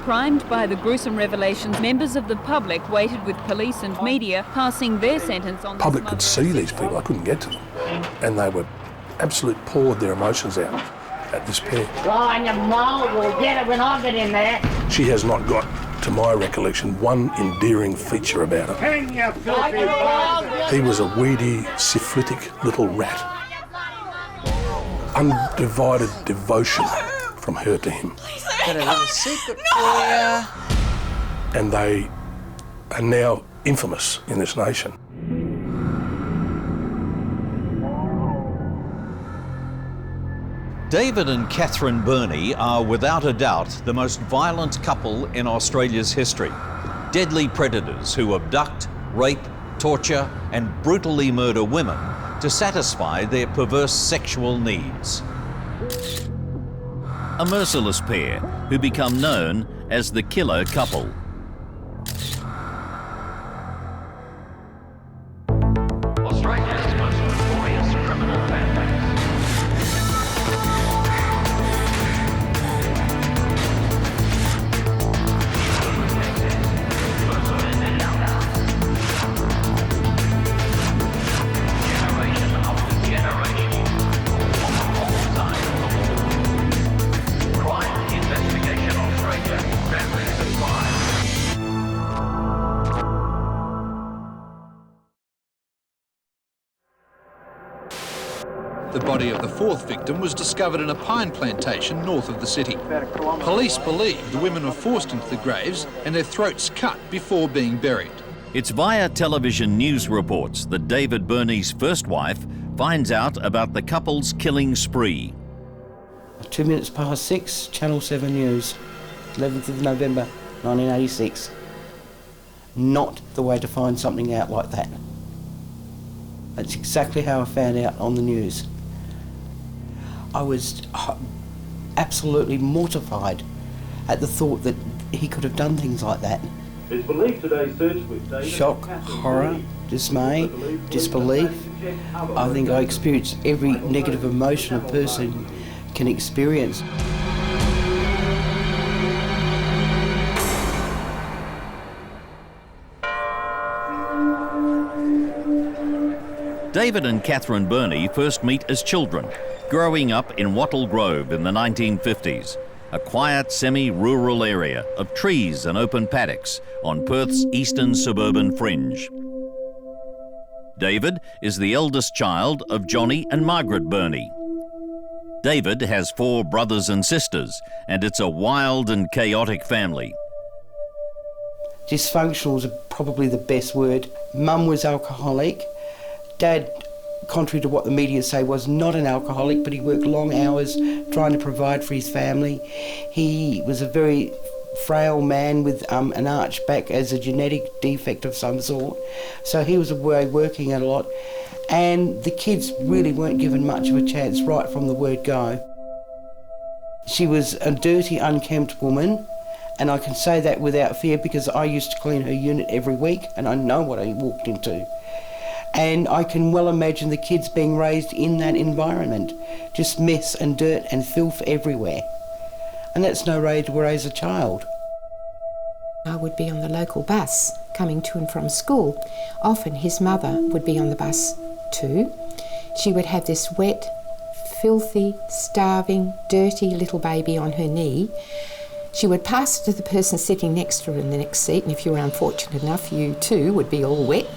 Primed by the gruesome revelations, members of the public waited with police and media, passing their sentence on the public could see these people. I couldn't get to them. And they were absolutely poured their emotions out at this pair. Blind your mole will get it when I get in there. She has not got, to my recollection, one endearing feature about her. Hang your filthy bastard. He was a weedy, syphilitic little rat. Undivided devotion from her to him. Got a little secret for you. And they are now infamous in this nation. David and Catherine Burney are without a doubt the most violent couple in Australia's history. Deadly predators who abduct, rape, torture and brutally murder women to satisfy their perverse sexual needs. A merciless pair who become known as the killer couple. Australia's most notorious criminal family. Generation after generation. Crime Investigation Australia. Families of crime. The body of the fourth victim was discovered in a pine plantation north of the city. Police believe the women were forced into the graves and their throats cut before being buried. It's via television news reports that David Burney's first wife finds out about the couple's killing spree. 2 minutes past 6, Channel 7 News, 11th of November 1986. Not the way to find something out like that. That's exactly how I found out on the news. I was absolutely mortified at the thought that he could have done things like that. It's believed today's search with David Shock, horror, dismay, disbelief. I think I experienced every negative emotion a person can experience. David and Catherine Burney first meet as children, growing up in Wattle Grove in the 1950s, a quiet semi-rural area of trees and open paddocks on Perth's eastern suburban fringe. David is the eldest child of Johnny and Margaret Burney. David has 4 brothers and sisters, and it's a wild and chaotic family. Dysfunctional is probably the best word. Mum was alcoholic. Dad, contrary to what the media say, was not an alcoholic, but he worked long hours trying to provide for his family. He was a very frail man with an arched back as a genetic defect of some sort. So he was away working a lot. And the kids really weren't given much of a chance right from the word go. She was a dirty, unkempt woman, and I can say that without fear because I used to clean her unit every week and I know what I walked into. And I can well imagine the kids being raised in that environment, just mess and dirt and filth everywhere. And that's no way to raise a child. I would be on the local bus coming to and from school. Often his mother would be on the bus too. She would have this wet, filthy, starving, dirty little baby on her knee. She would pass it to the person sitting next to her in the next seat, and if you were unfortunate enough, you too would be all wet.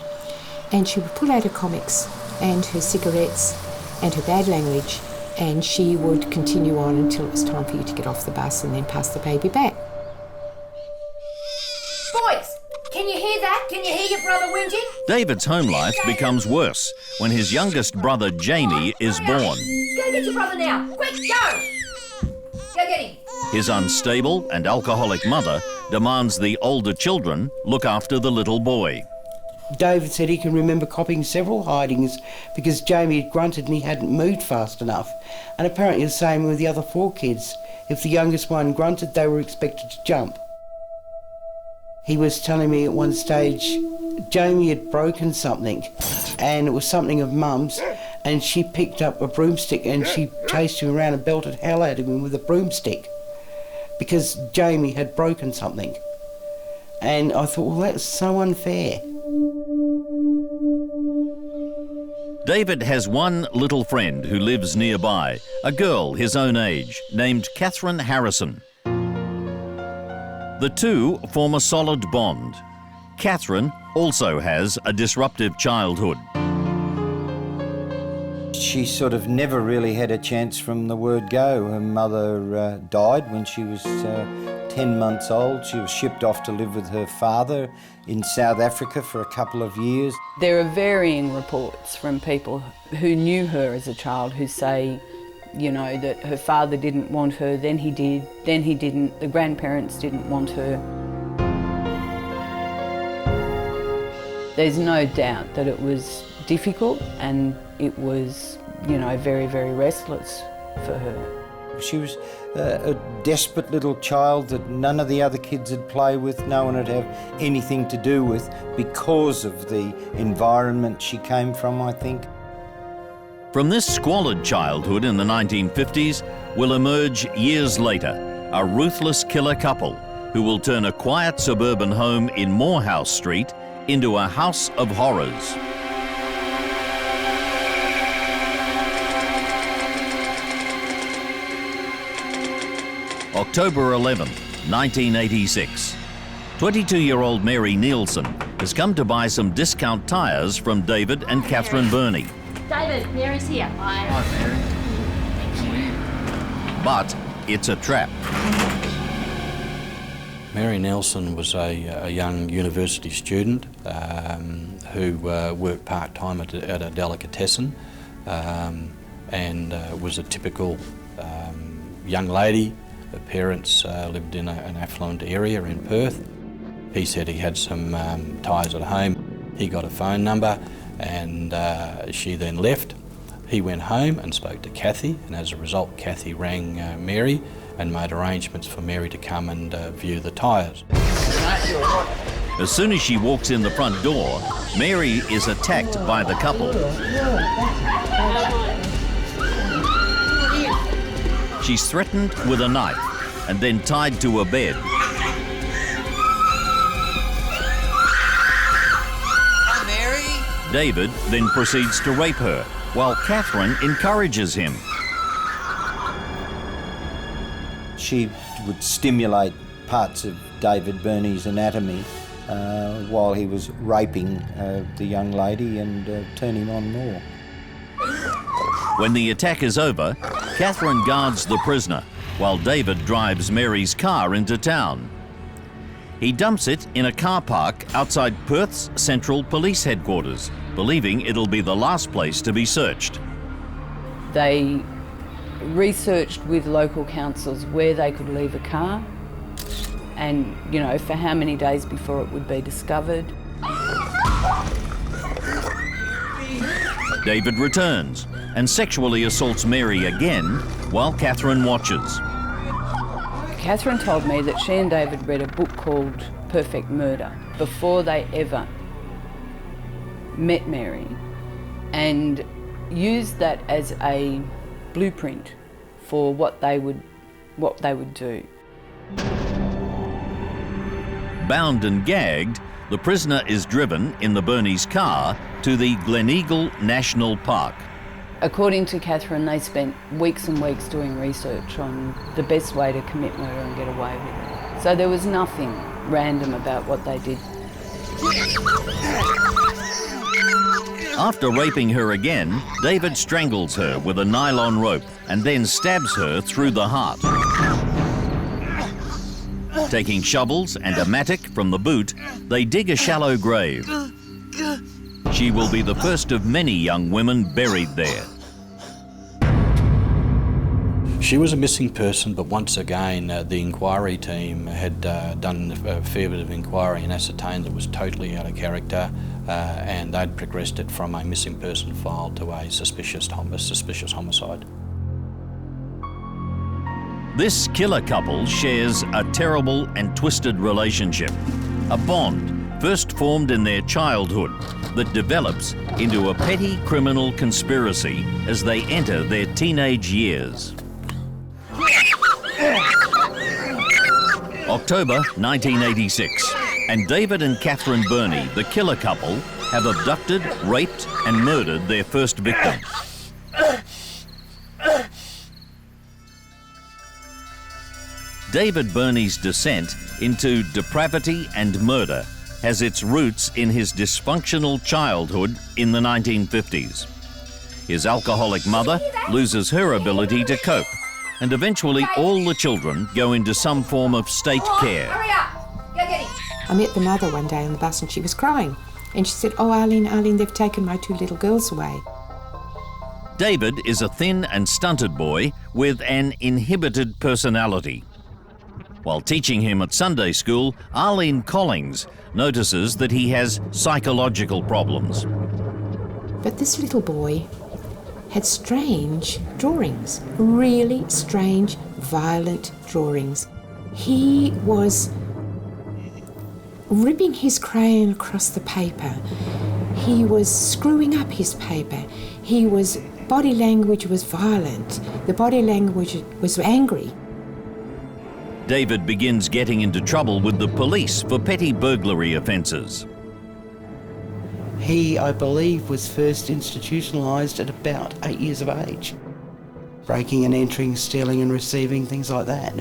And she would pull out her comics and her cigarettes and her bad language, and she would continue on until it was time for you to get off the bus and then pass the baby back. Boys, can you hear that? Can you hear your brother whinging? David's home life becomes worse when his youngest brother Jamie is born. Go get your brother now. Quick, go! Go get him. His unstable and alcoholic mother demands the older children look after the little boy. David said he can remember copying several hidings because Jamie had grunted and he hadn't moved fast enough. And apparently the same with the other 4 kids. If the youngest one grunted, they were expected to jump. He was telling me at one stage Jamie had broken something, and it was something of Mum's, and she picked up a broomstick and she chased him around and belted hell out of him with a broomstick. because Jamie had broken something. And I thought, well, that's so unfair. David has one little friend who lives nearby, a girl his own age, named Catherine Harrison. The two form a solid bond. Catherine also has a disruptive childhood. She sort of never really had a chance from the word go. Her mother died when she was 10 months old. She was shipped off to live with her father in South Africa for a couple of years. There are varying reports from people who knew her as a child who say, you know, that her father didn't want her, then he did, then he didn't, the grandparents didn't want her. There's no doubt that it was difficult and it was, you know, very, very restless for her. She was a desperate little child that none of the other kids would play with, no one would have anything to do with because of the environment she came from, I think. From this squalid childhood in the 1950s will emerge years later a ruthless killer couple who will turn a quiet suburban home in Morehouse Street into a house of horrors. October 11th, 1986. 22-year-old Mary Nielsen has come to buy some discount tyres from David and Catherine Burney. David, Mary's here. Hi, Mary. But it's a trap. Mary Nielsen was a young university student who worked part-time at a delicatessen and was a typical young lady. Her parents lived in an affluent area in Perth. He said he had some tyres at home. He got a phone number and she then left. He went home and spoke to Kathy, and as a result Kathy rang Mary and made arrangements for Mary to come and view the tyres. As soon as she walks in the front door, Mary is attacked by the couple. She's threatened with a knife and then tied to a bed. Hi, Mary. David then proceeds to rape her, while Catherine encourages him. She would stimulate parts of David Burney's anatomy while he was raping the young lady and turn him on more. When the attack is over, Catherine guards the prisoner, while David drives Mary's car into town. He dumps it in a car park outside Perth's Central Police Headquarters, believing it'll be the last place to be searched. They researched with local councils where they could leave a car and, you know, for how many days before it would be discovered. David returns and sexually assaults Mary again while Catherine watches. Catherine told me that she and David read a book called Perfect Murder before they ever met Mary and used that as a blueprint for what they would do. Bound and gagged, the prisoner is driven in the Burney's car to the Gleneagle National Park. According to Catherine, they spent weeks and weeks doing research on the best way to commit murder and get away with it. So there was nothing random about what they did. After raping her again, David strangles her with a nylon rope and then stabs her through the heart. Taking shovels and a mattock from the boot, they dig a shallow grave. She will be the first of many young women buried there. She was a missing person, but once again the inquiry team had done a fair bit of inquiry and ascertained it was totally out of character, and they'd progressed it from a missing person file to a suspicious homicide. This killer couple shares a terrible and twisted relationship, a bond first formed in their childhood that develops into a petty criminal conspiracy as they enter their teenage years. October 1986, and David and Catherine Burney, the killer couple, have abducted, raped and murdered their first victim. David Burney's descent into depravity and murder has its roots in his dysfunctional childhood in the 1950s. His alcoholic mother loses her ability to cope, and eventually all the children go into some form of state care. Hurry up! Go get him! I met the mother one day on the bus and she was crying. And she said, "Oh, Arlene, they've taken my 2 little girls away." David is a thin and stunted boy with an inhibited personality. While teaching him at Sunday school, Arlene Collings notices that he has psychological problems. But this little boy had strange drawings, really strange, violent drawings. He was ripping his crayon across the paper. He was screwing up his paper. Body language was violent. The body language was angry. David begins getting into trouble with the police for petty burglary offences. He, I believe, was first institutionalised at about 8 years of age. Breaking and entering, stealing and receiving, things like that.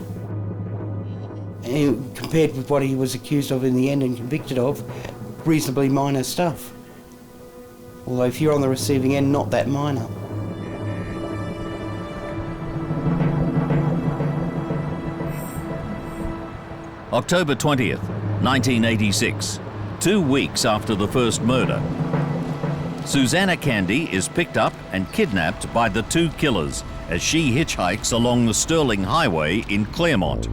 And compared with what he was accused of in the end and convicted of, reasonably minor stuff. Although if you're on the receiving end, not that minor. October 20th, 1986, 2 weeks after the first murder. Susanna Candy is picked up and kidnapped by the 2 killers as she hitchhikes along the Stirling Highway in Claremont.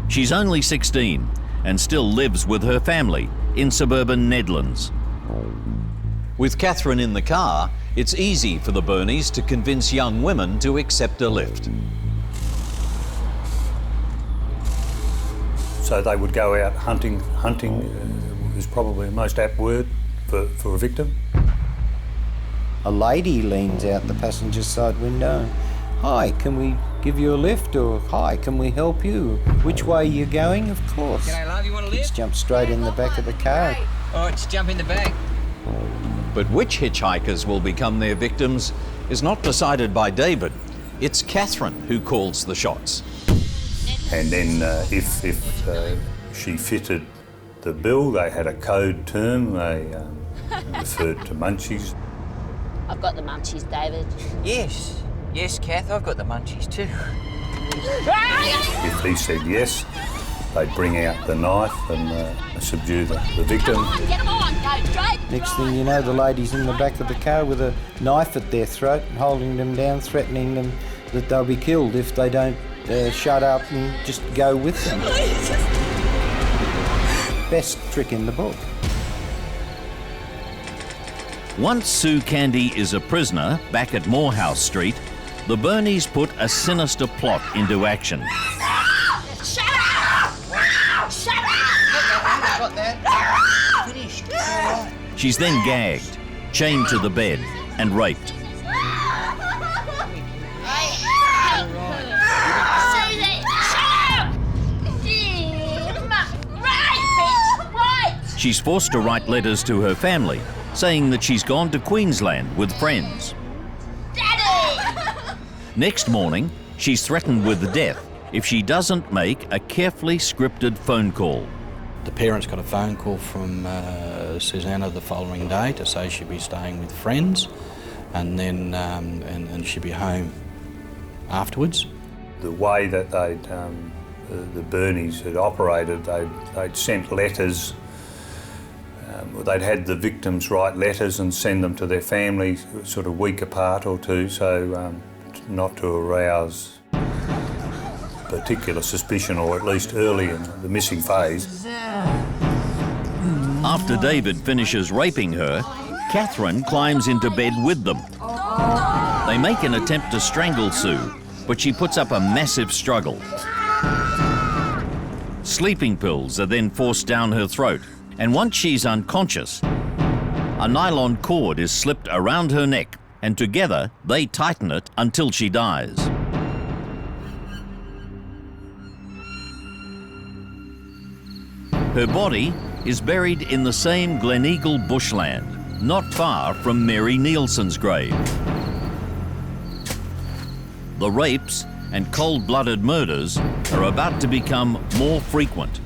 She's only 16 and still lives with her family in suburban Nedlands. With Catherine in the car, it's easy for the Burneys to convince young women to accept a lift. So they would go out hunting. Hunting is probably the most apt word for a victim. A lady leans out the passenger side window. "Hi, can we give you a lift?" Or "Hi, can we help you? Which way are you going?" "Of course." "G'day, love, you want a lift?" Kids jump straight in the back of the car. "All right, just jump in the back." But which hitchhikers will become their victims is not decided by David. It's Catherine who calls the shots. And then if she fitted the bill, they had a code term. They referred to munchies. "I've got the munchies, David." Yes, Kath, I've got the munchies too. If he said yes, they'd bring out the knife and subdue the victim. Come on, get them on, go straight. Next thing you know, the lady's in the back of the car with a knife at their throat, holding them down, threatening them that they'll be killed if they don't shut up and just go with them. Best trick in the book. Once Sue Candy is a prisoner back at Morehouse Street, the Burneys put a sinister plot into action. Shut up! Shut up! Got that. Finished. She's then gagged, chained to the bed and raped. She's forced to write letters to her family, saying that she's gone to Queensland with friends. Daddy! Next morning, she's threatened with death if she doesn't make a carefully scripted phone call. The parents got a phone call from Susanna the following day to say she'd be staying with friends, and then and she'd be home afterwards. The way that the Burneys had operated, they'd sent letters. They'd had the victims write letters and send them to their families sort of a week apart or two, so not to arouse particular suspicion, or at least early in the missing phase. After David finishes raping her, Catherine climbs into bed with them. They make an attempt to strangle Sue, but she puts up a massive struggle. Sleeping pills are then forced down her throat, and once she's unconscious, a nylon cord is slipped around her neck, and together they tighten it until she dies. Her body is buried in the same Gleneagle bushland, not far from Mary Nielsen's grave. The rapes and cold-blooded murders are about to become more frequent,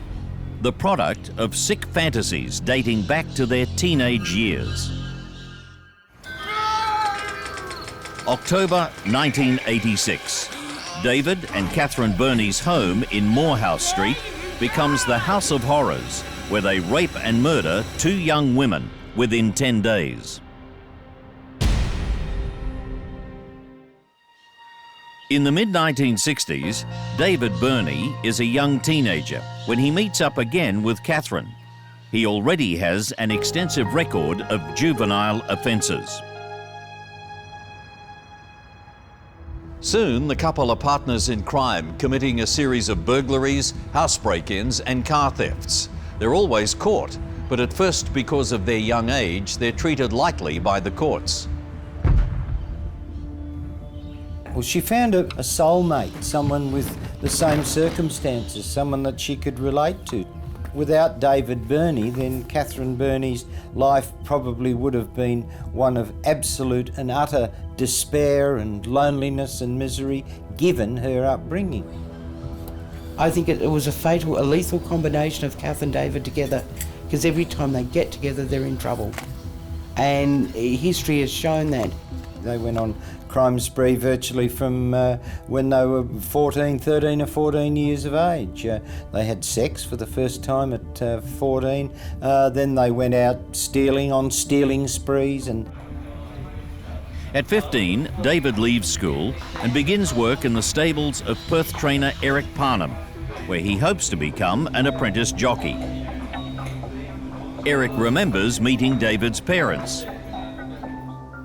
the product of sick fantasies dating back to their teenage years. October 1986. David and Catherine Burney's home in Morehouse Street becomes the House of Horrors, where they rape and murder 2 young women within 10 days. In the mid-1960s, David Burney is a young teenager when he meets up again with Catherine. He already has an extensive record of juvenile offences. Soon, the couple are partners in crime, committing a series of burglaries, house break-ins and car thefts. They're always caught, but at first, because of their young age, they're treated lightly by the courts. Well, she found a soulmate, someone with the same circumstances, someone that she could relate to. Without David Burney, then Catherine Burney's life probably would have been one of absolute and utter despair and loneliness and misery, given her upbringing. I think it was a lethal combination of Kath and David together, because every time they get together, they're in trouble. And history has shown that. They went on crime spree virtually from when they were 13 or 14 years of age. They had sex for the first time at 14. Then they went out on stealing sprees. And at 15, David leaves school and begins work in the stables of Perth trainer Eric Parnham, where he hopes to become an apprentice jockey. Eric remembers meeting David's parents.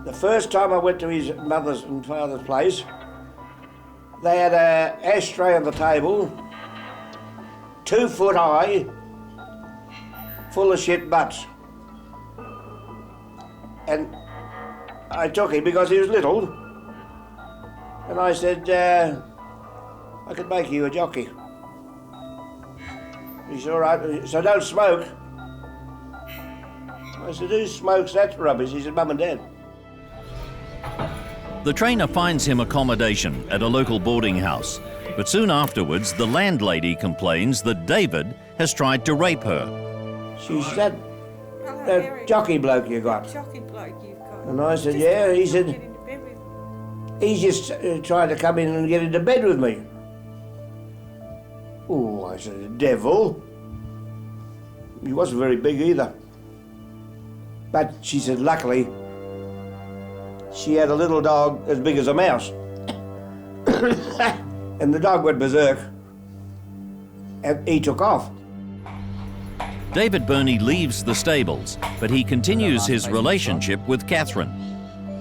The first time I went to his mother's and father's place, they had an ashtray on the table, 2 foot high, full of shit butts. And I took him because he was little, and I said, I could make you a jockey. He said, all right, so don't smoke. I said, who smokes? That's rubbish. He said, Mum and Dad. The trainer finds him accommodation at a local boarding house, but soon afterwards the landlady complains that David has tried to rape her. She said, that jockey bloke you got. And I said, yeah. He said, he's just trying to come in and get into bed with me. Oh, I said, the devil. He wasn't very big either. But she said, luckily, she had a little dog as big as a mouse. And the dog went berserk, and he took off. David Burney leaves the stables, but he continues his relationship with Catherine.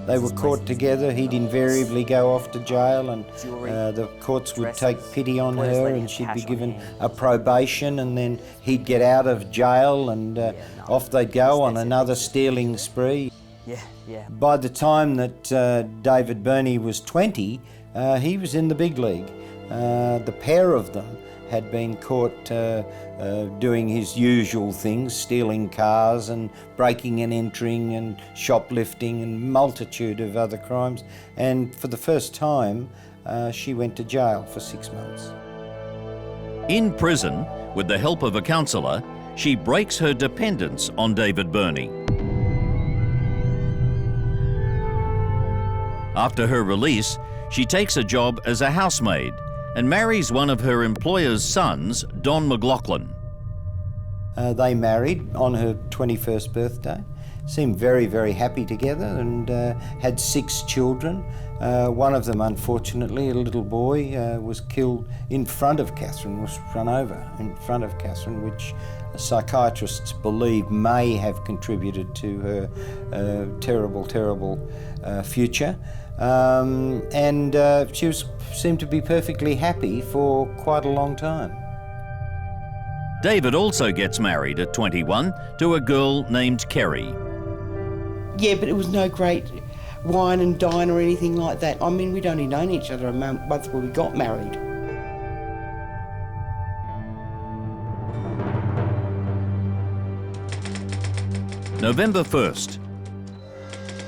They were caught together. He'd invariably go off to jail, and the courts would take pity on her, and she'd be given a probation, and then he'd get out of jail, and off they'd go on another stealing spree. By the time that David Burney was 20, he was in the big league. The pair of them had been caught doing his usual things, stealing cars and breaking and entering and shoplifting and multitude of other crimes. And for the first time, she went to jail for 6 months. In prison, with the help of a counsellor, she breaks her dependence on David Burney. After her release, she takes a job as a housemaid and marries one of her employer's sons, Don McLaughlin. They married on her 21st birthday, seemed very, very happy together, and had 6 children. One of them, unfortunately, a little boy, was killed in front of Catherine, was run over in front of Catherine, which psychiatrists believe may have contributed to her terrible, terrible future. And she seemed to be perfectly happy for quite a long time. David also gets married at 21 to a girl named Kerry. Yeah, but it was no great wine and dine or anything like that. I mean, we'd only known each other a month before we got married. November 1st,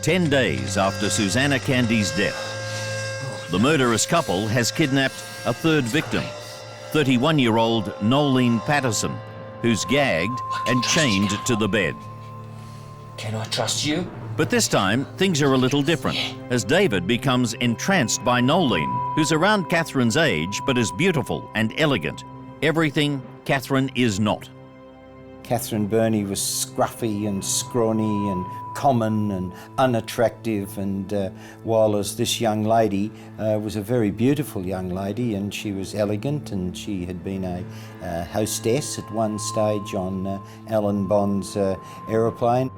10 days after Susanna Candy's death. The murderous couple has kidnapped a third victim, 31-year-old Nolene Patterson, who's gagged and chained to the bed. Can I trust you? But this time, things are a little different, as David becomes entranced by Nolene, who's around Catherine's age but is beautiful and elegant. Everything Catherine is not. Catherine Burney was scruffy and scrawny and common and unattractive, and while as this young lady was a very beautiful young lady, and she was elegant, and she had been a hostess at one stage on Alan Bond's aeroplane.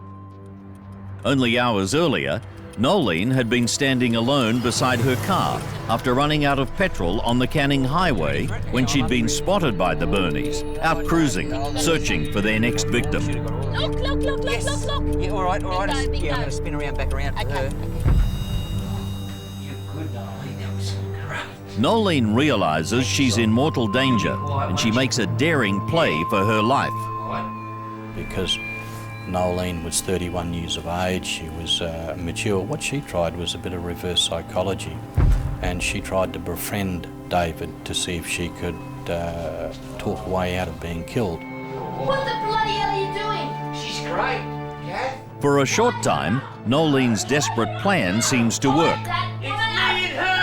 Only hours earlier, Nolene had been standing alone beside her car after running out of petrol on the Canning Highway when she'd been spotted by the Burneys, out cruising, searching for their next victim. Look, look, look, Yes. look, look, look. Yeah, all right, all right. Bingo, Yeah, I'm bingo. going to spin around, back around for Okay, her. okay. You good, darling. That was great. Nolene realises she's in mortal danger and she makes a daring play for her life. Because Nolene was 31 years of age, she was mature. What she tried was a bit of reverse psychology, and she tried to befriend David to see if she could talk a way out of being killed. What the bloody hell are you doing? She's great, Kath. For a short time, Nolene's desperate plan seems to work.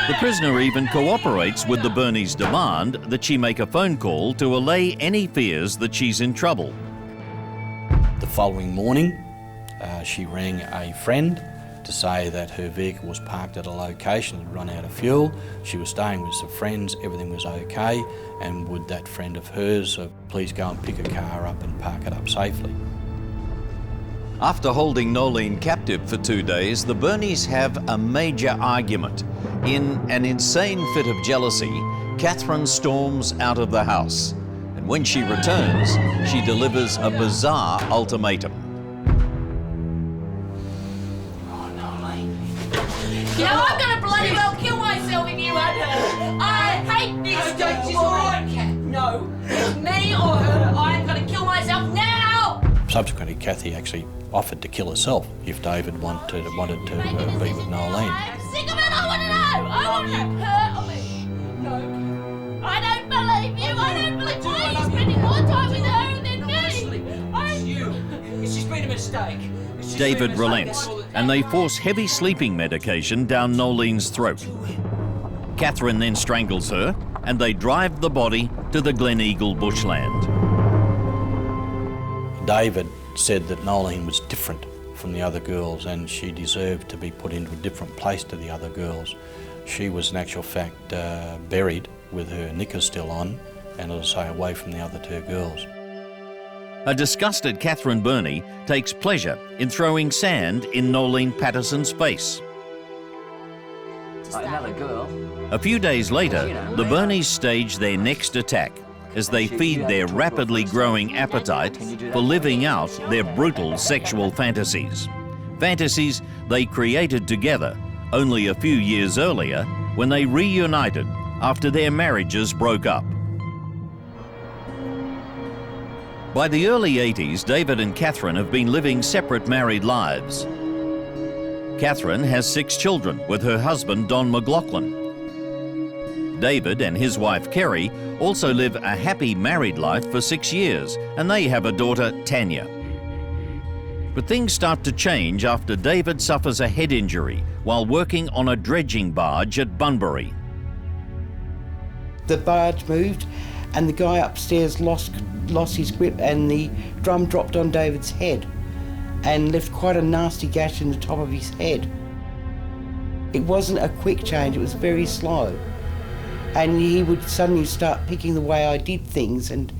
The prisoner even cooperates with the Burneys' demand that she make a phone call to allay any fears that she's in trouble. The following morning, she rang a friend to say that her vehicle was parked at a location, had run out of fuel. She was staying with some friends, everything was okay, and would that friend of hers please go and pick her car up and park it up safely. After holding Nolene captive for 2 days, the Burneys have a major argument. In an insane fit of jealousy, Catherine storms out of the house. And when she returns, she delivers a bizarre ultimatum. You know, I'm gonna bloody well kill myself if you had her. I hate this. No, she's all right, Kath. No. It's me or her. I'm gonna kill myself now. Subsequently, Kathy actually offered to kill herself if David wanted to be with Nolene. I'm sick of it. I want to know. I want to know. Her or me? No. I don't believe you. I don't believe you. Why are you spending more time with her than me? It's you. It's just been a mistake. It's just been a David mistake. relents, and they force heavy sleeping medication down Nolene's throat. Catherine then strangles her, and they drive the body to the Glen Eagle bushland. David said that Nolene was different from the other girls and she deserved to be put into a different place to the other girls. She was in actual fact buried with her knickers still on and, as I say, away from the other two girls. A disgusted Catherine Burney takes pleasure in throwing sand in Nolene Patterson's face. Another girl. A few days later, the Burneys stage their next attack as they feed their rapidly growing appetite for living out their brutal sexual fantasies. Fantasies they created together only a few years earlier when they reunited after their marriages broke up. By the early 80s, David and Catherine have been living separate married lives. Catherine has 6 children with her husband, Don McLaughlin. David and his wife, Kerry, also live a happy married life for 6 years, and they have a daughter, Tanya. But things start to change after David suffers a head injury while working on a dredging barge at Bunbury. The barge moved and the guy upstairs lost his grip and the drum dropped on David's head and left quite a nasty gash in the top of his head. It wasn't a quick change, it was very slow. And he would suddenly start picking the way I did things, and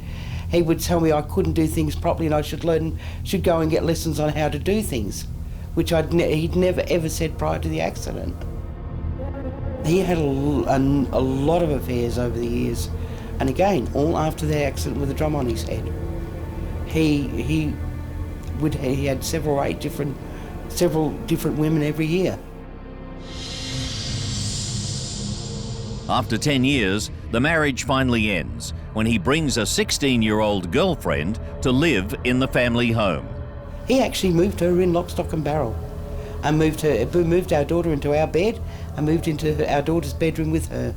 he would tell me I couldn't do things properly and I should go and get lessons on how to do things, which he'd never ever said prior to the accident. He had a lot of affairs over the years, and again, all after the accident with a drum on his head. He had several different women every year. After 10 years, the marriage finally ends when he brings a 16-year-old girlfriend to live in the family home. He actually moved her in lock, stock and barrel, and moved our daughter into our bed and moved into our daughter's bedroom with her.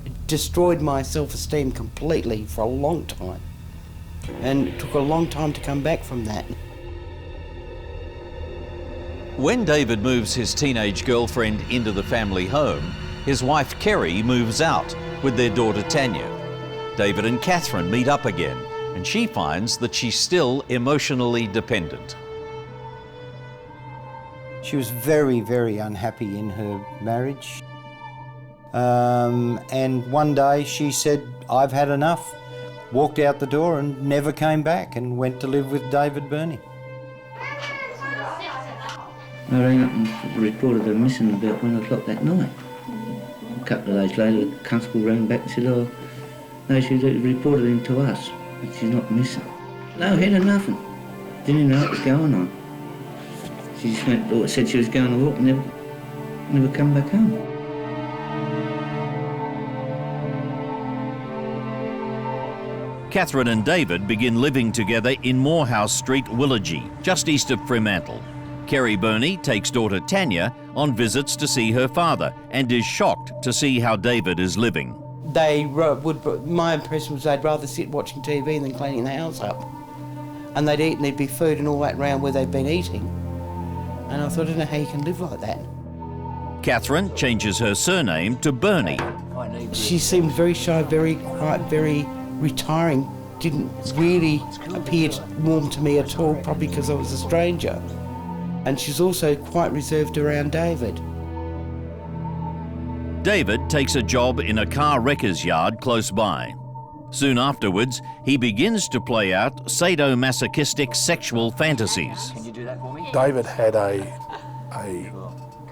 It destroyed my self-esteem completely for a long time, and it took a long time to come back from that. When David moves his teenage girlfriend into the family home, his wife Kerry moves out with their daughter Tanya. David and Catherine meet up again, and she finds that she's still emotionally dependent. She was very, very unhappy in her marriage. And one day she said, "I've had enough," walked out the door and never came back, and went to live with David Burney. I rang up and reported her missing about 1 o'clock that night. A couple of days later, the constable rang back and said, "Oh, no, she reported him to us, but she's not missing." No, head of nothing. Didn't even know what was going on. She just went, or said she was going to walk and never come back home. Catherine and David begin living together in Morehouse Street, Willagee, just east of Fremantle. Kerry Burney takes daughter Tanya on visits to see her father and is shocked to see how David is living. My impression was they'd rather sit watching TV than cleaning the house up. And they'd eat and there'd be food and all that round where they'd been eating. And I thought, I don't know how you can live like that. Catherine changes her surname to Burney. She seemed very shy, very quiet, very retiring. Didn't really appear warm to me at all, probably because I was a stranger. And she's also quite reserved around David. David takes a job in a car wrecker's yard close by. Soon afterwards, he begins to play out sadomasochistic sexual fantasies. Can you do that for me? David had a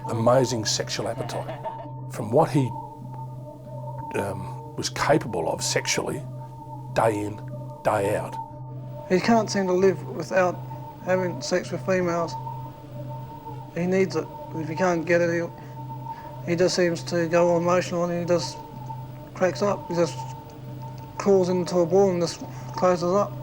amazing sexual appetite. From what he was capable of sexually, day in, day out. He can't seem to live without having sex with females. He needs it. If he can't get it, he just seems to go all emotional and he just cracks up. He just crawls into a ball and just closes up.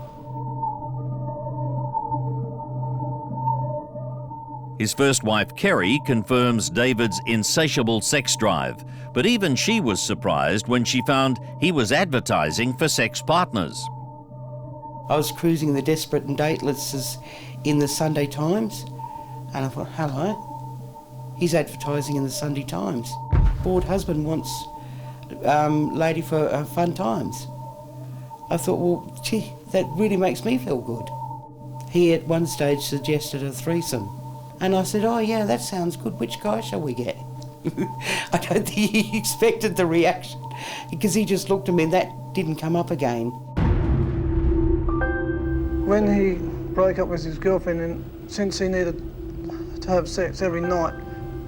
His first wife, Kerry, confirms David's insatiable sex drive, but even she was surprised when she found he was advertising for sex partners. I was cruising the Desperate and Dateless in the Sunday Times, and I thought, hello, he's advertising in the Sunday Times. Bored husband wants lady for fun times. I thought, well, gee, that really makes me feel good. He at one stage suggested a threesome. And I said, oh yeah, that sounds good. Which guy shall we get? I don't think he expected the reaction, because he just looked at me and that didn't come up again. When he broke up with his girlfriend, and since he needed to have sex every night,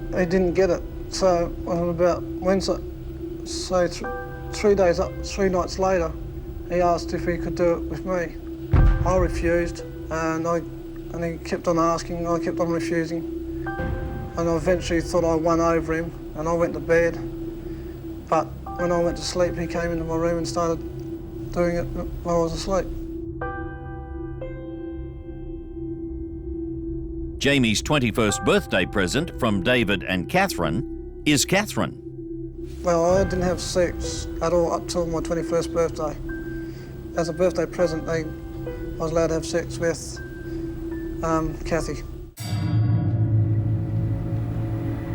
he didn't get it. So on about Wednesday, so 3 nights later, he asked if he could do it with me. I refused, and he kept on asking, I kept on refusing. And I eventually thought I won over him, and I went to bed. But when I went to sleep, he came into my room and started doing it while I was asleep. Jamie's 21st birthday present from David and Catherine is Catherine. Well, I didn't have sex at all up till my 21st birthday. As a birthday present, I was allowed to have sex with Kathy.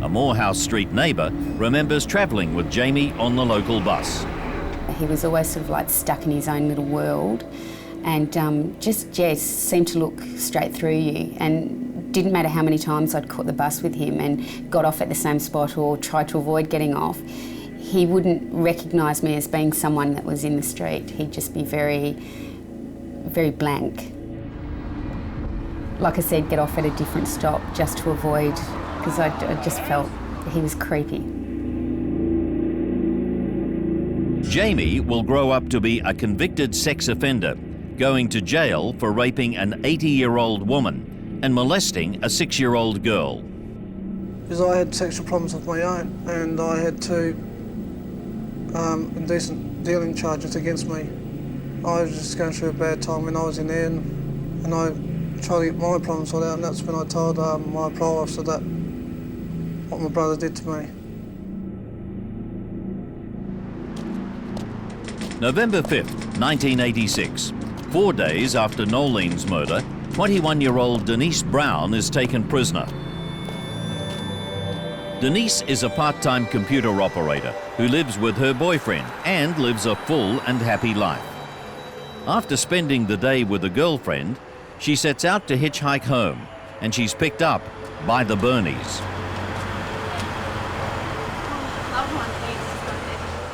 A Morehouse Street neighbour remembers travelling with Jamie on the local bus. He was always sort of like stuck in his own little world and just seemed to look straight through you, and didn't matter how many times I'd caught the bus with him and got off at the same spot or tried to avoid getting off, he wouldn't recognise me as being someone that was in the street. He'd just be very, very blank. Like I said, get off at a different stop just to avoid, because I just felt he was creepy. Jamie will grow up to be a convicted sex offender, going to jail for raping an 80-year-old woman and molesting a 6-year-old girl. Because I had sexual problems of my own, and I had 2 indecent dealing charges against me. I was just going through a bad time when I was in there, and I try to get my problem sorted out, and that's when I told my parole officer that what my brother did to me. November 5th, 1986. 4 days after Nolene's murder, 21-year-old Denise Brown is taken prisoner. Denise is a part-time computer operator who lives with her boyfriend and lives a full and happy life. After spending the day with a girlfriend, she sets out to hitchhike home, and she's picked up by the Bernies.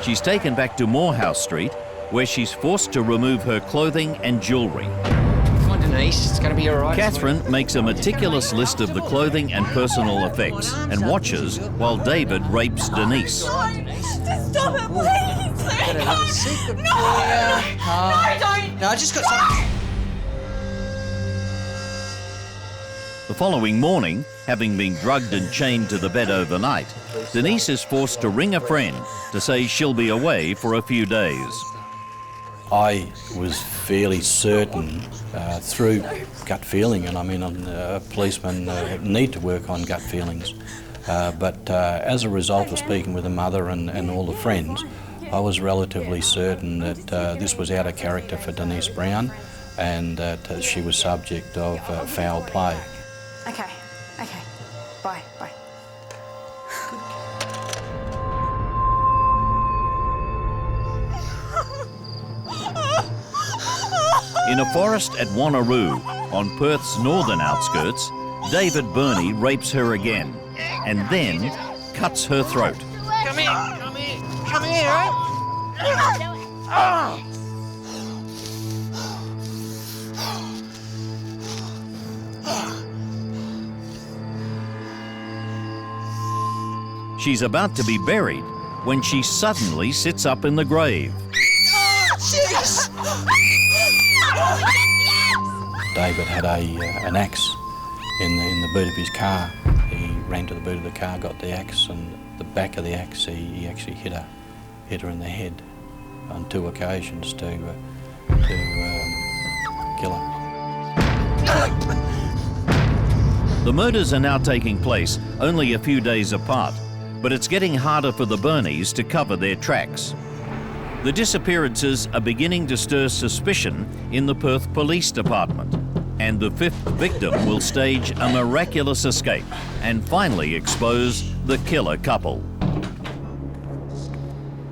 She's taken back to Morehouse Street, where she's forced to remove her clothing and jewellery. Come on, Denise, it's going to be all right. Catherine makes a meticulous list of the clothing and personal effects and watches while David rapes Denise. Just stop it, please! No, don't! No, I just got something. The following morning, having been drugged and chained to the bed overnight, Denise is forced to ring a friend to say she'll be away for a few days. I was fairly certain through gut feeling, and I mean, policemen need to work on gut feelings, but as a result of speaking with the mother and all the friends, I was relatively certain that this was out of character for Denise Brown and that she was subject of foul play. Okay, bye. In a forest at Wanneroo, on Perth's northern outskirts, David Burney rapes her again and then cuts her throat. Come here, right? She's about to be buried when she suddenly sits up in the grave. David had an axe in the boot of his car. He ran to the boot of the car, got the axe, and the back of the axe he actually hit her in the head on 2 occasions to kill her. The murders are now taking place only a few days apart, but it's getting harder for the Bernies to cover their tracks. The disappearances are beginning to stir suspicion in the Perth Police Department, and the 5th victim will stage a miraculous escape and finally expose the killer couple.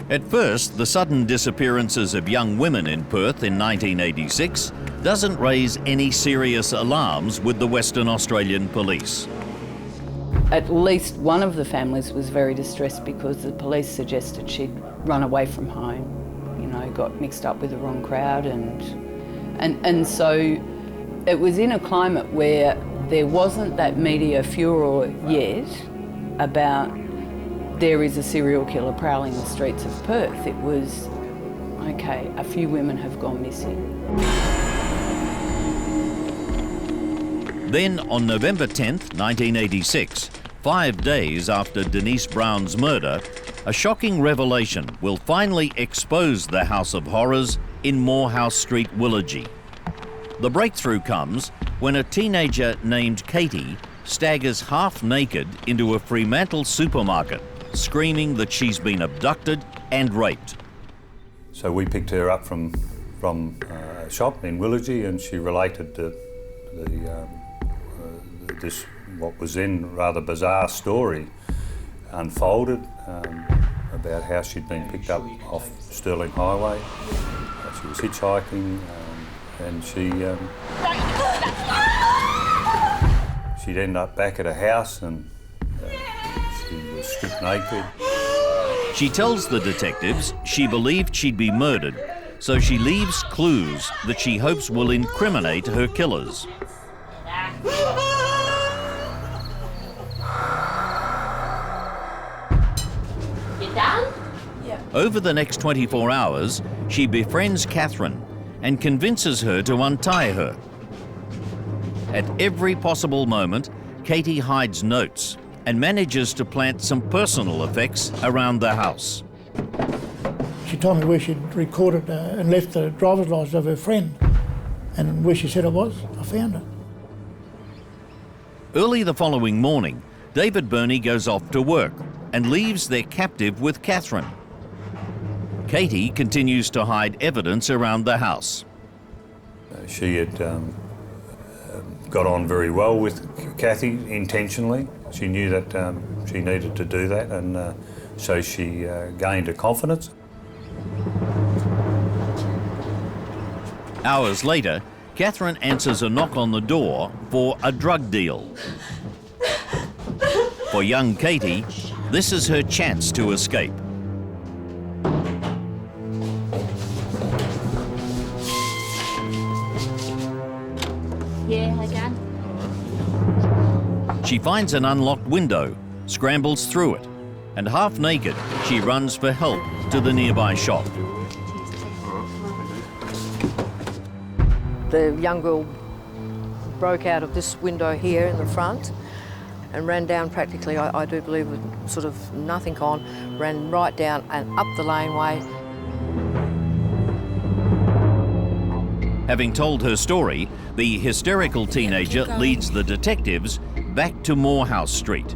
At first, the sudden disappearances of young women in Perth in 1986 doesn't raise any serious alarms with the Western Australian Police. At least one of the families was very distressed because the police suggested she'd run away from home, you know, got mixed up with the wrong crowd, and so it was in a climate where there wasn't that media furor yet about there is a serial killer prowling the streets of Perth. It was, okay, a few women have gone missing. Then on November 10th, 1986, 5 days after Denise Brown's murder, a shocking revelation will finally expose the House of Horrors in Morehouse Street, Willagee. The breakthrough comes when a teenager named Katie staggers half naked into a Fremantle supermarket, screaming that she's been abducted and raped. So we picked her up from a shop in Willagee, and she related this, what was then rather bizarre story unfolded about how she'd been picked up off Stirling Highway. She was hitchhiking, and she'd end up back at a house, and she was stripped naked. She tells the detectives she believed she'd be murdered, so she leaves clues that she hopes will incriminate her killers. You done? Yeah. Over the next 24 hours, she befriends Catherine and convinces her to untie her. At every possible moment, Katie hides notes and manages to plant some personal effects around the house. She told me where she'd recorded and left the driver's license of her friend, and where she said it was, I found it. Early the following morning, David Burney goes off to work and leaves their captive with Catherine. Katie continues to hide evidence around the house. She had got on very well with Kathy intentionally. She knew that she needed to do that, and so she gained her confidence. Hours later, Catherine answers a knock on the door for a drug deal. For young Katie, this is her chance to escape. Yeah, I can. She finds an unlocked window, scrambles through it, and half naked, she runs for help to the nearby shop. The young girl broke out of this window here in the front and ran down practically, I do believe, with sort of nothing on, ran right down and up the laneway. Having told her story, the hysterical teenager leads the detectives back to Morehouse Street.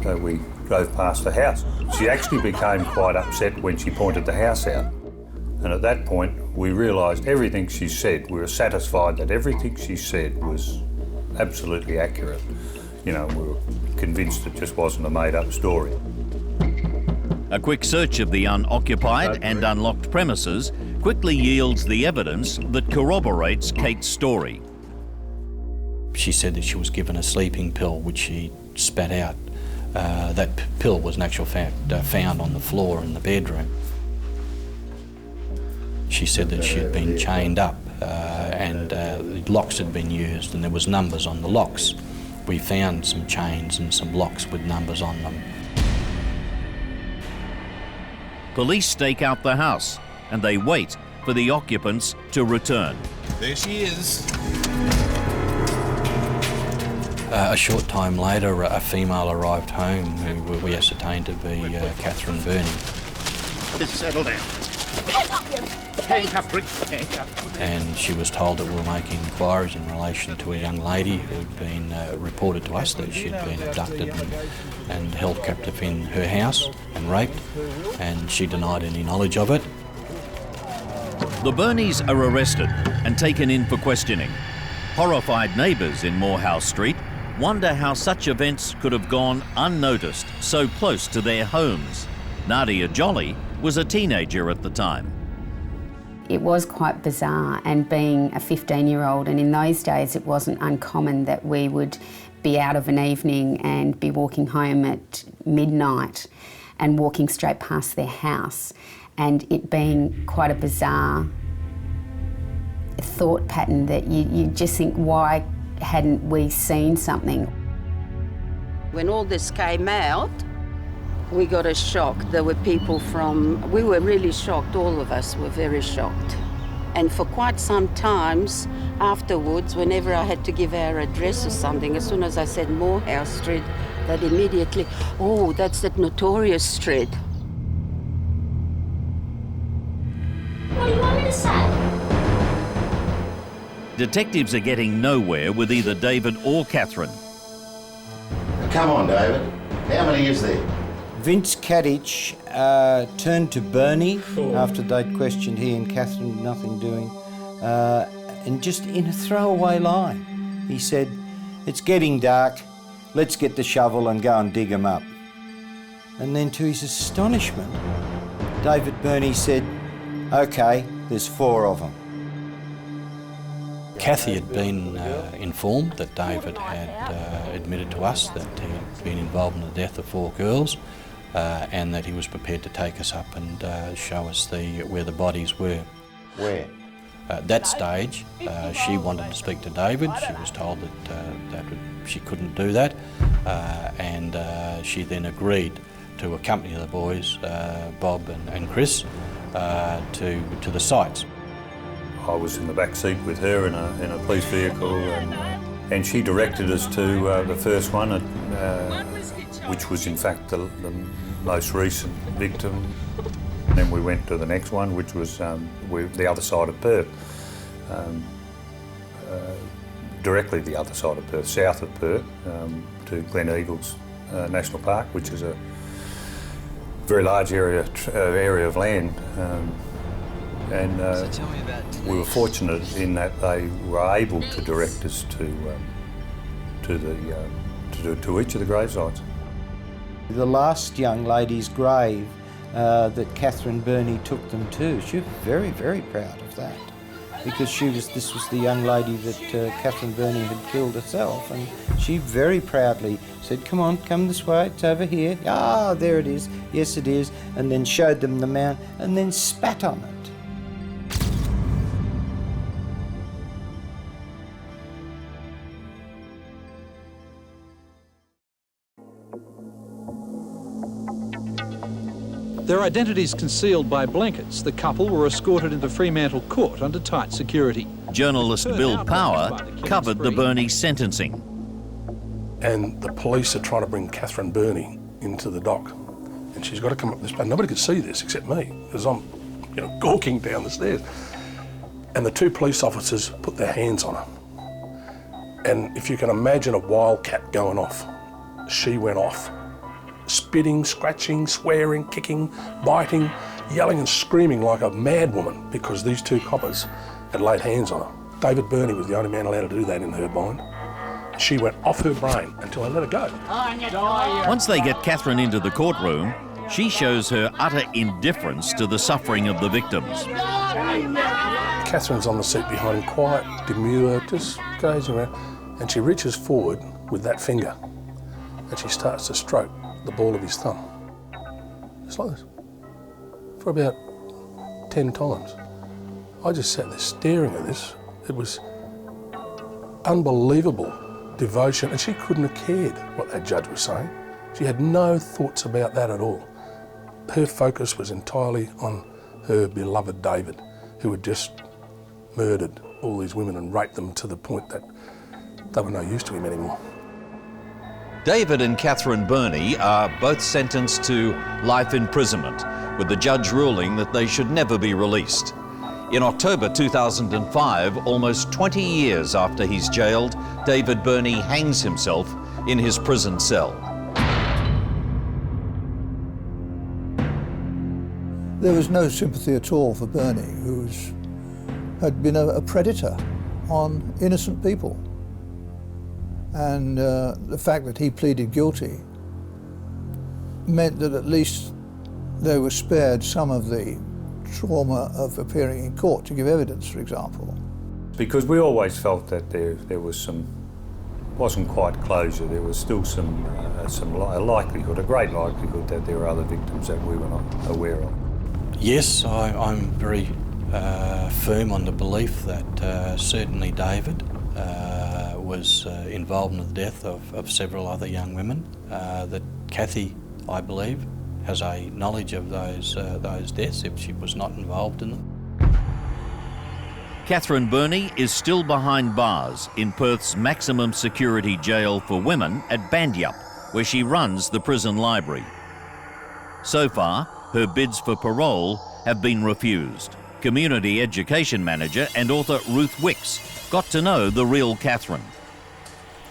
So we drove past the house. She actually became quite upset when she pointed the house out. And at that point, we realised everything she said. We were satisfied that everything she said was absolutely accurate. You know, we were convinced it just wasn't a made-up story. A quick search of the unoccupied and unlocked premises quickly yields the evidence that corroborates Kate's story. She said that she was given a sleeping pill, which she spat out. That pill was in actual fact found on the floor in the bedroom. She said that she had been chained up and locks had been used, and there was numbers on the locks. We found some chains and some locks with numbers on them. Police stake out the house and they wait for the occupants to return. There she is. A short time later, a female arrived home who we ascertained to be Catherine Burney. Just settle down. Handcuff, Rick. Handcuff. And she was told that we were making inquiries in relation to a young lady who'd been reported to us that she'd been abducted and held captive in her house and raped, and she denied any knowledge of it. The Burneys are arrested and taken in for questioning. Horrified neighbours in Morehouse Street wonder how such events could have gone unnoticed so close to their homes. Nadia Jolly was a teenager at the time. It was quite bizarre, and being a 15-year-old, and in those days it wasn't uncommon that we would be out of an evening and be walking home at midnight and walking straight past their house, and it being quite a bizarre thought pattern that you just think, why hadn't we seen something? When all this came out, we got a shock. There were people we were really shocked, all of us were very shocked. And for quite some times afterwards, whenever I had to give our address or something, as soon as I said Morehouse Street, they'd immediately, oh, that's that notorious street. What do you want me to say? Detectives are getting nowhere with either David or Catherine. Come on, David. How many is there? Vince Kadich turned to Burney after they'd questioned he and Catherine, nothing doing, and just in a throwaway line, he said, "It's getting dark, let's get the shovel and go and dig them up." And then to his astonishment, David Burney said, "Okay, there's 4 of them." Kathy had been informed that David had admitted to us that he'd been involved in the death of 4 girls, and that he was prepared to take us up and show us where the bodies were. Where? At that stage, she wanted to speak to David. She was told that she couldn't do that, and she then agreed to accompany the boys, Bob and Chris, to the sites. I was in the back seat with her in a police vehicle, and she directed us to the first one, which was in fact the most recent victim. And then we went to the next one, which was the other side of Perth. directly the other side of Perth, south of Perth, to Glen Eagles National Park, which is a very large area of land. We were fortunate in that they were able to direct us to each of the gravesites. The last young lady's grave that Catherine Burney took them to, she was very, very proud of that, because this was the young lady that Catherine Burney had killed herself, and she very proudly said, "Come on, come this way, it's over here. Ah, there it is, yes it is," and then showed them the mound and then spat on it. Their identities concealed by blankets, the couple were escorted into Fremantle Court under tight security. Journalist Bill Power covered the Burney sentencing. And the police are trying to bring Catherine Burney into the dock. And she's got to come up this way. Nobody could see this except me, because I'm, gawking down the stairs. And the two police officers put their hands on her. And if you can imagine a wildcat going off, she went off. Spitting, scratching, swearing, kicking, biting, yelling and screaming like a mad woman because these two coppers had laid hands on her. David Burney was the only man allowed to do that in her mind. She went off her brain until I let her go. Once they get Catherine into the courtroom, she shows her utter indifference to the suffering of the victims. Catherine's on the seat behind him, quiet, demure, just goes around, and she reaches forward with that finger and she starts to stroke the ball of his thumb, just like this, for about 10 times. I just sat there staring at this. It was unbelievable devotion, and she couldn't have cared what that judge was saying. She had no thoughts about that at all. Her focus was entirely on her beloved David, who had just murdered all these women and raped them to the point that they were no use to him anymore. David and Catherine Burney are both sentenced to life imprisonment, with the judge ruling that they should never be released. In October 2005, almost 20 years after he's jailed, David Burney hangs himself in his prison cell. There was no sympathy at all for Burney, who had been a predator on innocent people. And the fact that he pleaded guilty meant that at least they were spared some of the trauma of appearing in court to give evidence, for example. Because we always felt that there was wasn't quite closure. There was still a likelihood, a great likelihood, that there were other victims that we were not aware of. Yes, I'm very firm on the belief that certainly David was involved in the death of several other young women. That Cathy, I believe, has a knowledge of those deaths if she was not involved in them. Catherine Burney is still behind bars in Perth's maximum security jail for women at Banijaycrime, where she runs the prison library. So far, her bids for parole have been refused. Community education manager and author Ruth Wicks got to know the real Catherine.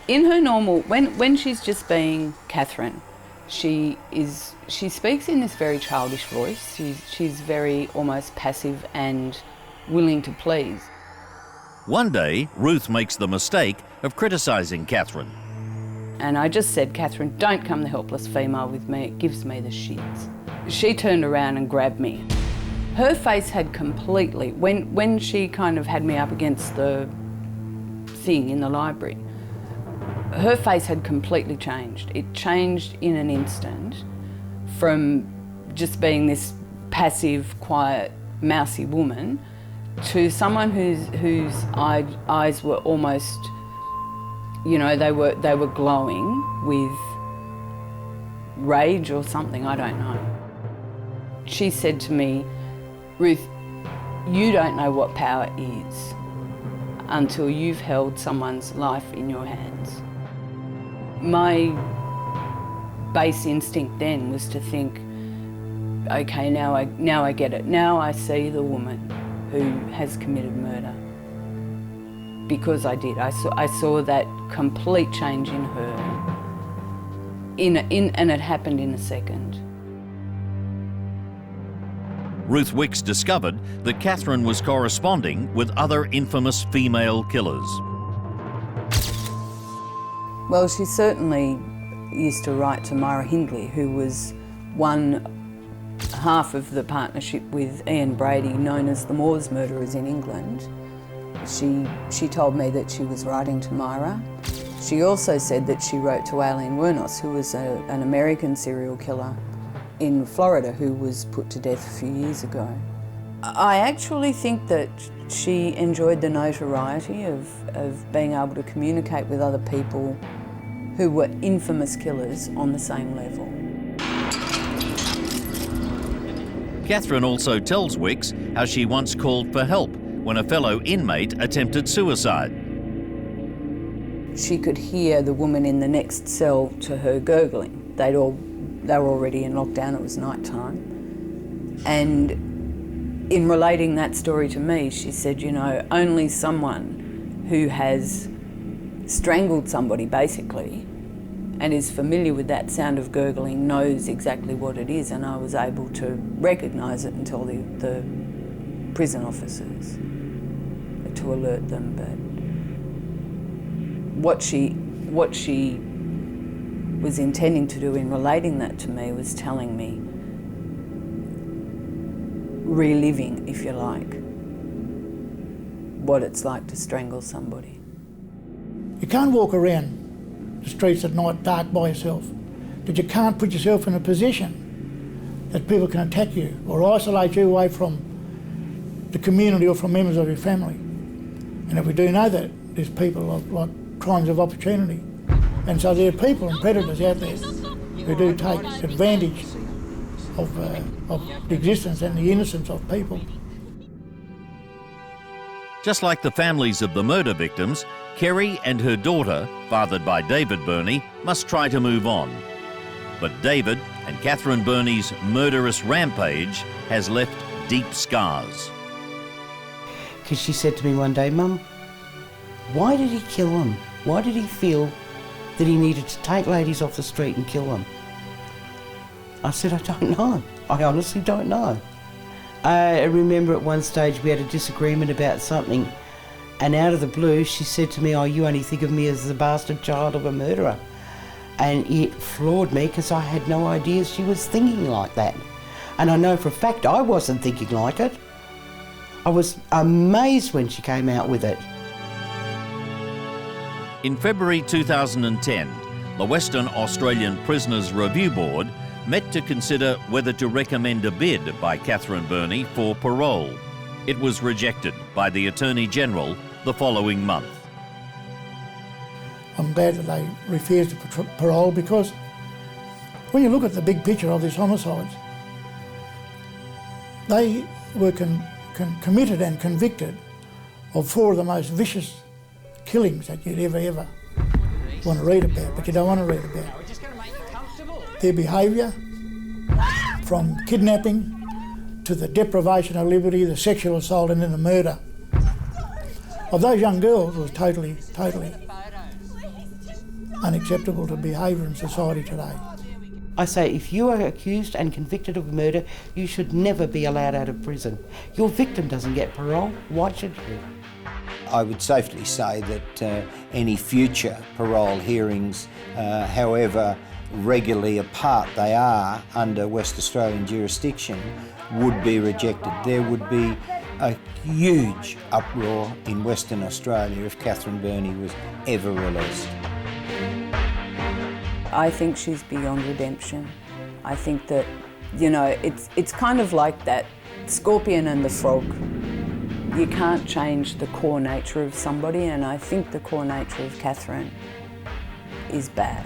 In her normal, when she's just being Catherine, she speaks in this very childish voice. She's very almost passive and willing to please. One day, Ruth makes the mistake of criticising Catherine. And I just said, "Catherine, don't come the helpless female with me, it gives me the shits." She turned around and grabbed me. Her face had completely, when she kind of had me up against the thing in the library, her face had completely changed. It changed in an instant from just being this passive, quiet, mousy woman to someone whose eyes were almost, they were glowing with rage or something, I don't know. She said to me, "Ruth, you don't know what power is until you've held someone's life in your hands." My base instinct then was to think, okay, now I get it. Now I see the woman who has committed murder. because I did. I saw that complete change in her, and it happened in a second. Ruth Wicks discovered that Catherine was corresponding with other infamous female killers. Well, she certainly used to write to Myra Hindley, who was one half of the partnership with Ian Brady, known as the Moors murderers in England. She told me that she was writing to Myra. She also said that she wrote to Aileen Wuornos, who was an American serial killer in Florida who was put to death a few years ago. I actually think that she enjoyed the notoriety of being able to communicate with other people who were infamous killers on the same level. Catherine also tells Wicks how she once called for help when a fellow inmate attempted suicide. She could hear the woman in the next cell to her gurgling. They were already in lockdown, it was night time. And in relating that story to me, she said, you know, only someone who has strangled somebody, basically, and is familiar with that sound of gurgling knows exactly what it is, and I was able to recognise it and tell the prison officers to alert them. But what she was intending to do in relating that to me was telling me, reliving, if you like, what it's like to strangle somebody. You can't walk around the streets at night dark by yourself, but you can't put yourself in a position that people can attack you or isolate you away from the community or from members of your family. And if we do know that, there's people like crimes of opportunity. And so there are people and predators out there who do take advantage of the existence and the innocence of people. Just like the families of the murder victims, Kerry and her daughter, fathered by David Burney, must try to move on. But David and Catherine Burney's murderous rampage has left deep scars. Because she said to me one day, Mum, why did he kill them? Why did he feel that he needed to take ladies off the street and kill them? I said, I don't know. I honestly don't know. I remember at one stage we had a disagreement about something, and out of the blue she said to me, oh, you only think of me as the bastard child of a murderer. And it floored me because I had no idea she was thinking like that. And I know for a fact I wasn't thinking like it. I was amazed when she came out with it. In February 2010, the Western Australian Prisoners Review Board met to consider whether to recommend a bid by Catherine Burney for parole. It was rejected by the Attorney General the following month. I'm glad that they refused parole, because when you look at the big picture of these homicides, they were committed and convicted of 4 of the most vicious killings that you'd ever want to read about, but you don't want to read about. Their behaviour, from kidnapping to the deprivation of liberty, the sexual assault and then the murder of those young girls was totally unacceptable to behaviour in society today. I say, if you are accused and convicted of murder, you should never be allowed out of prison. Your victim doesn't get parole, why should you? I would safely say that any future parole hearings, however regularly apart they are under West Australian jurisdiction, would be rejected. There would be a huge uproar in Western Australia if Catherine Burney was ever released. I think she's beyond redemption. I think that, you know, it's kind of like that scorpion and the frog. You can't change the core nature of somebody, and I think the core nature of Catherine is bad.